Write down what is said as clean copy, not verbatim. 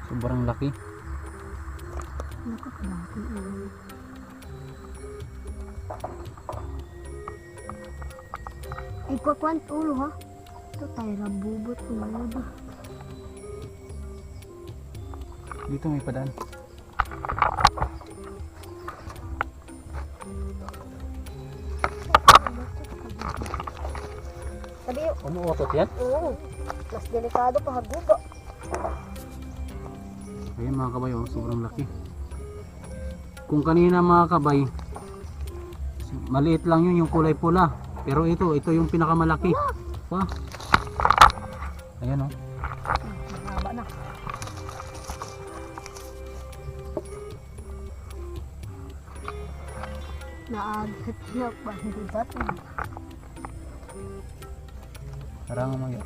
Sobrang laki. Naku, laki yun. Ay, kukwant ulo ha. Ito tayo rabubot ulo. Dito may padaan. Sabi, Umuotot yan? oo. Mas delikado pa haguga. Ayan mga kabay, oh, sobrang laki. Kung kanina mga kabay, maliit lang yun yung kulay pula. Pero ito yung pinakamalaki. Wah. Ayan oh. Haba na. Naaghat na ba? Hindi ba ito? Parang mga